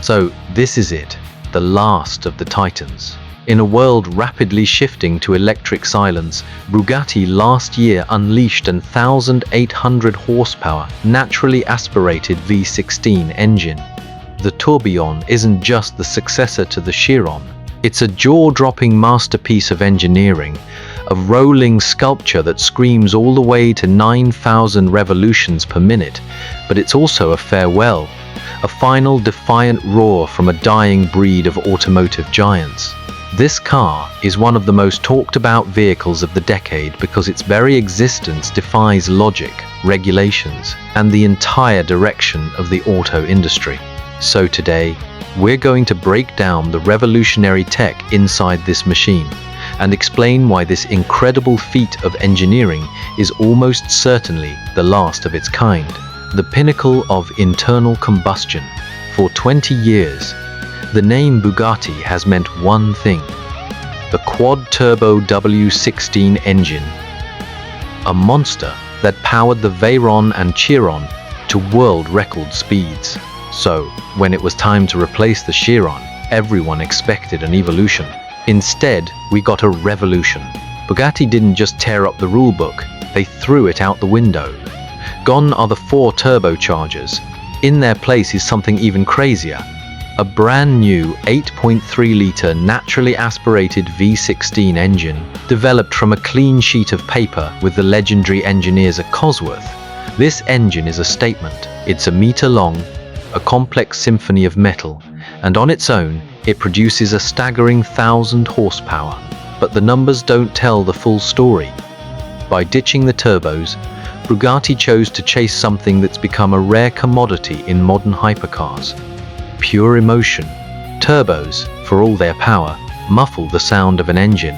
So this is it, the last of the Titans. In a world rapidly shifting to electric silence, Bugatti last year unleashed an 1,800 horsepower, naturally aspirated V16 engine. The Tourbillon isn't just the successor to the Chiron. It's a jaw-dropping masterpiece of engineering, a rolling sculpture that screams all the way to 9,000 revolutions per minute, but it's also a farewell, a final defiant roar from a dying breed of automotive giants. This car is one of the most talked about vehicles of the decade because its very existence defies logic, regulations, and the entire direction of the auto industry. So today, we're going to break down the revolutionary tech inside this machine and explain why this incredible feat of engineering is almost certainly the last of its kind. The pinnacle of internal combustion. For 20 years, the name Bugatti has meant one thing: the quad-turbo V16 engine, a monster that powered the Veyron and Chiron to world record speeds. So, when it was time to replace the Chiron, everyone expected an evolution. Instead, we got a revolution. Bugatti didn't just tear up the rulebook, they threw it out the window. Gone are the 4 turbochargers. In their place is something even crazier: a brand new 8.3-litre naturally aspirated V16 engine, developed from a clean sheet of paper with the legendary engineers at Cosworth. This engine is a statement. It's a meter long, a complex symphony of metal, and on its own, it produces a staggering 1,000 horsepower. But the numbers don't tell the full story. By ditching the turbos, Bugatti chose to chase something that's become a rare commodity in modern hypercars: pure emotion. Turbos, for all their power, muffle the sound of an engine.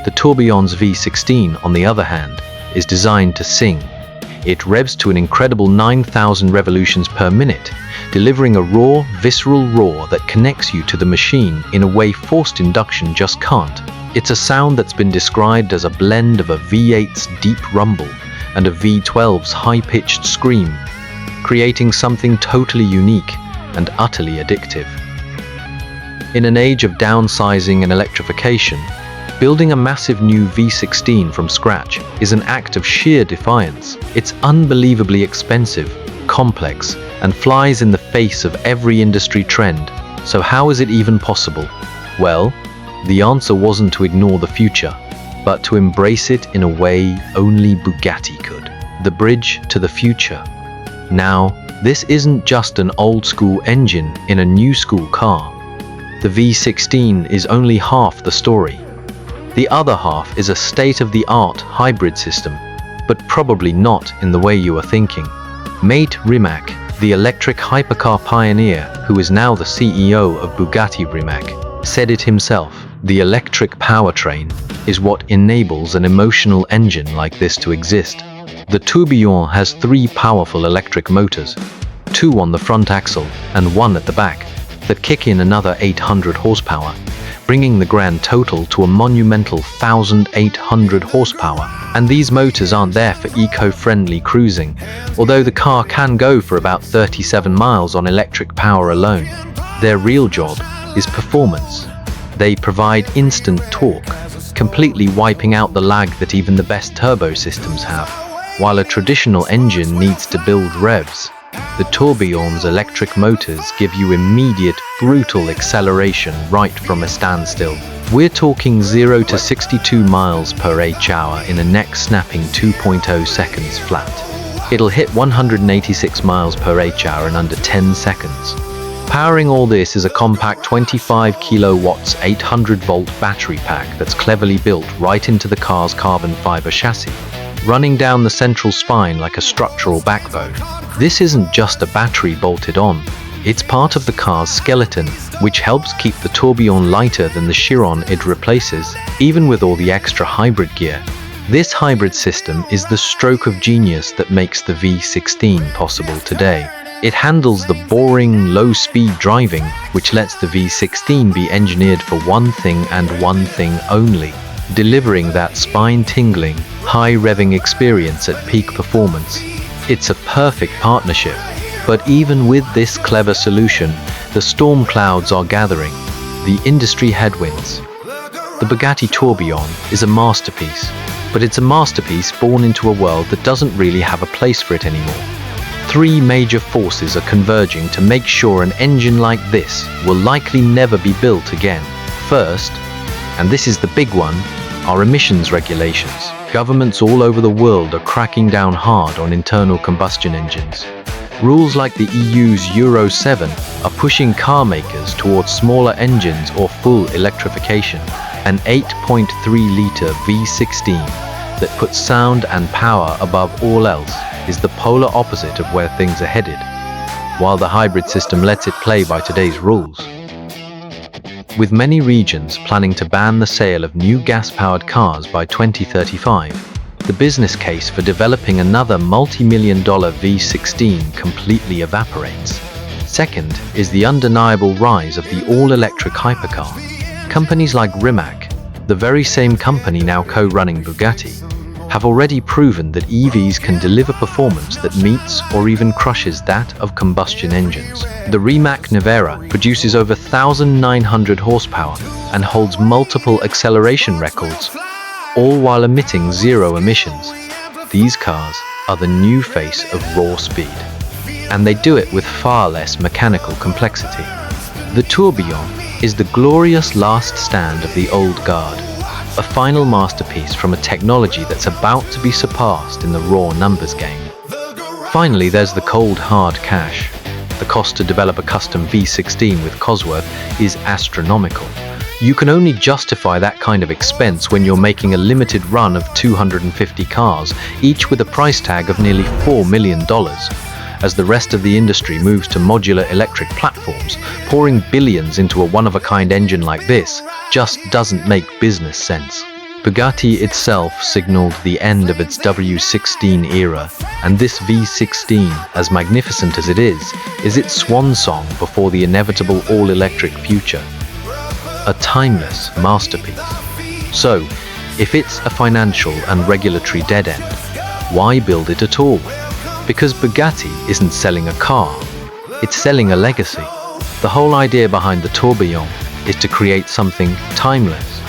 The Tourbillon's V16, on the other hand, is designed to sing. It revs to an incredible 9,000 revolutions per minute, delivering a raw, visceral roar that connects you to the machine in a way forced induction just can't. It's a sound that's been described as a blend of a V8's deep rumble and a V12's high-pitched scream, creating something totally unique and utterly addictive. In an age of downsizing and electrification, building a massive new V16 from scratch is an act of sheer defiance. It's unbelievably expensive, complex, and flies in the face of every industry trend. So how is it even possible? Well, the answer wasn't to ignore the future, but to embrace it in a way only Bugatti could. The bridge to the future. Now, this isn't just an old-school engine in a new-school car. The V16 is only half the story. The other half is a state-of-the-art hybrid system, but probably not in the way you are thinking. Mate Rimac, the electric hypercar pioneer who is now the CEO of Bugatti Rimac, said it himself: the electric powertrain is what enables an emotional engine like this to exist. The Tourbillon has 3 powerful electric motors, 2 on the front axle and 1 at the back, that kick in another 800 horsepower, bringing the grand total to a monumental 1,800 horsepower. And these motors aren't there for eco-friendly cruising, although the car can go for about 37 miles on electric power alone. Their real job is performance. They provide instant torque, completely wiping out the lag that even the best turbo systems have. While a traditional engine needs to build revs, the Tourbillon's electric motors give you immediate, brutal acceleration right from a standstill. We're talking 0 to 62 miles per h-hour in a neck-snapping 2.0 seconds flat. It'll hit 186 miles per h-hour in under 10 seconds. Powering all this is a compact 25 kilowatts 800-volt battery pack that's cleverly built right into the car's carbon fiber chassis, running down the central spine like a structural backbone. This isn't just a battery bolted on, it's part of the car's skeleton, which helps keep the Tourbillon lighter than the Chiron it replaces, even with all the extra hybrid gear. This hybrid system is the stroke of genius that makes the V16 possible today. It handles the boring, low-speed driving, which lets the V16 be engineered for one thing and one thing only: delivering that spine-tingling, high-revving experience at peak performance. It's a perfect partnership. But even with this clever solution, The storm clouds are gathering, the industry headwinds. The Bugatti Tourbillon is a masterpiece, but it's a masterpiece born into a world that doesn't really have a place for it anymore. Three major forces are converging to make sure an engine like this will likely never be built again. First, and this is the big one, are emissions regulations. Governments all over the world are cracking down hard on internal combustion engines. Rules like the EU's Euro 7 are pushing car makers towards smaller engines or full electrification. An 8.3-litre V16 that puts sound and power above all else is the polar opposite of where things are headed, while the hybrid system lets it play by today's rules. With many regions planning to ban the sale of new gas-powered cars by 2035, the business case for developing another multi-million-dollar V16 completely evaporates. Second is the undeniable rise of the all-electric hypercar. Companies like Rimac, the very same company now co-running Bugatti, have already proven that EVs can deliver performance that meets or even crushes that of combustion engines. The Rimac Nevera produces over 1,900 horsepower and holds multiple acceleration records, all while emitting zero emissions. These cars are the new face of raw speed, and they do it with far less mechanical complexity. The Tourbillon is the glorious last stand of the old guard, a final masterpiece from a technology that's about to be surpassed in the raw numbers game. Finally, there's the cold hard cash. The cost to develop a custom V16 with Cosworth is astronomical. You can only justify that kind of expense when you're making a limited run of 250 cars, each with a price tag of nearly $4 million. As the rest of the industry moves to modular electric platforms, pouring billions into a one-of-a-kind engine like this just doesn't make business sense. Bugatti itself signaled the end of its W16 era, and this V16, as magnificent as it is its swan song before the inevitable all-electric future. A timeless masterpiece. So, if it's a financial and regulatory dead end, why build it at all? Because Bugatti isn't selling a car, it's selling a legacy. The whole idea behind the Tourbillon is to create something timeless.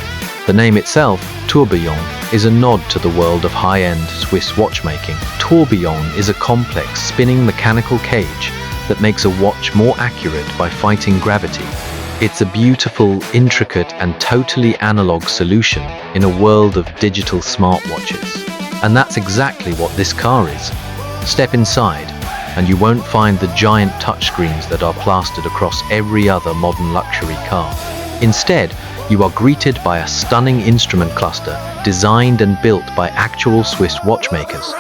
The name itself, Tourbillon, is a nod to the world of high-end Swiss watchmaking. Tourbillon is a complex spinning mechanical cage that makes a watch more accurate by fighting gravity. It's a beautiful, intricate, and totally analog solution in a world of digital smartwatches. And that's exactly what this car is. Step inside, and you won't find the giant touchscreens that are plastered across every other modern luxury car. Instead, you are greeted by a stunning instrument cluster designed and built by actual Swiss watchmakers.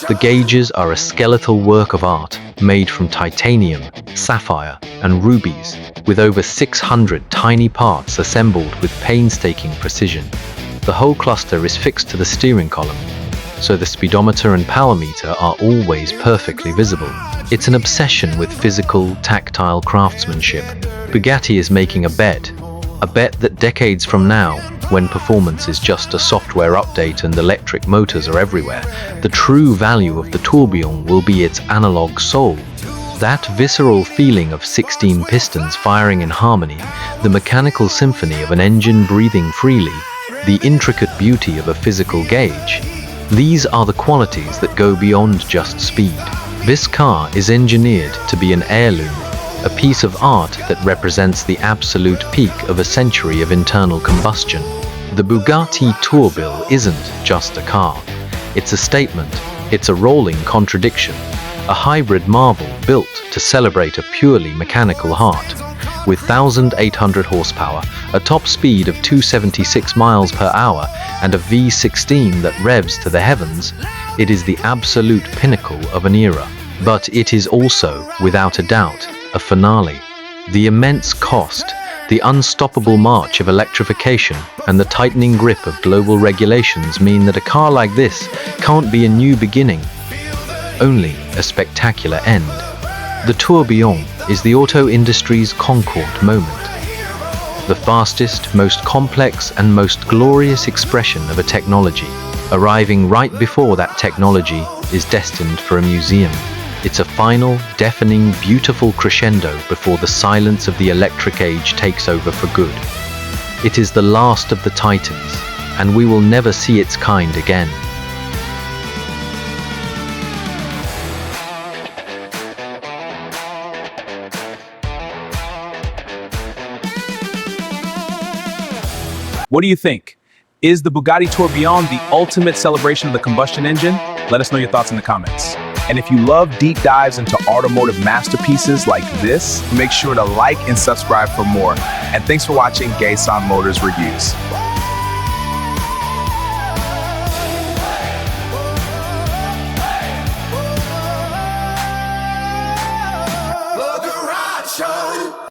The gauges are a skeletal work of art made from titanium, sapphire, and rubies, with over 600 tiny parts assembled with painstaking precision. The whole cluster is fixed to the steering column, so the speedometer and power meter are always perfectly visible. It's an obsession with physical, tactile craftsmanship. Bugatti is making a bet that decades from now, when performance is just a software update and electric motors are everywhere, the true value of the Tourbillon will be its analog soul. That visceral feeling of 16 pistons firing in harmony, the mechanical symphony of an engine breathing freely, the intricate beauty of a physical gauge. These are the qualities that go beyond just speed. This car is engineered to be an heirloom, a piece of art that represents the absolute peak of a century of internal combustion. The Bugatti Tourbillon isn't just a car. It's a statement. It's a rolling contradiction. A hybrid marvel built to celebrate a purely mechanical heart. With 1,800 horsepower, a top speed of 276 miles per hour, and a V16 that revs to the heavens, it is the absolute pinnacle of an era. But it is also, without a doubt, a finale. The immense cost, the unstoppable march of electrification, and the tightening grip of global regulations mean that a car like this can't be a new beginning, only a spectacular end. The Tourbillon is the auto industry's Concord moment. The fastest, most complex, and most glorious expression of a technology, arriving right before that technology is destined for a museum. It's a final, deafening, beautiful crescendo before the silence of the electric age takes over for good. It is the last of the Titans, and we will never see its kind again. What do you think? Is the Bugatti Tourbillon the ultimate celebration of the combustion engine? Let us know your thoughts in the comments. And if you love deep dives into automotive masterpieces like this, make sure to like and subscribe for more. And thanks for watching Gasion Motors Reviews.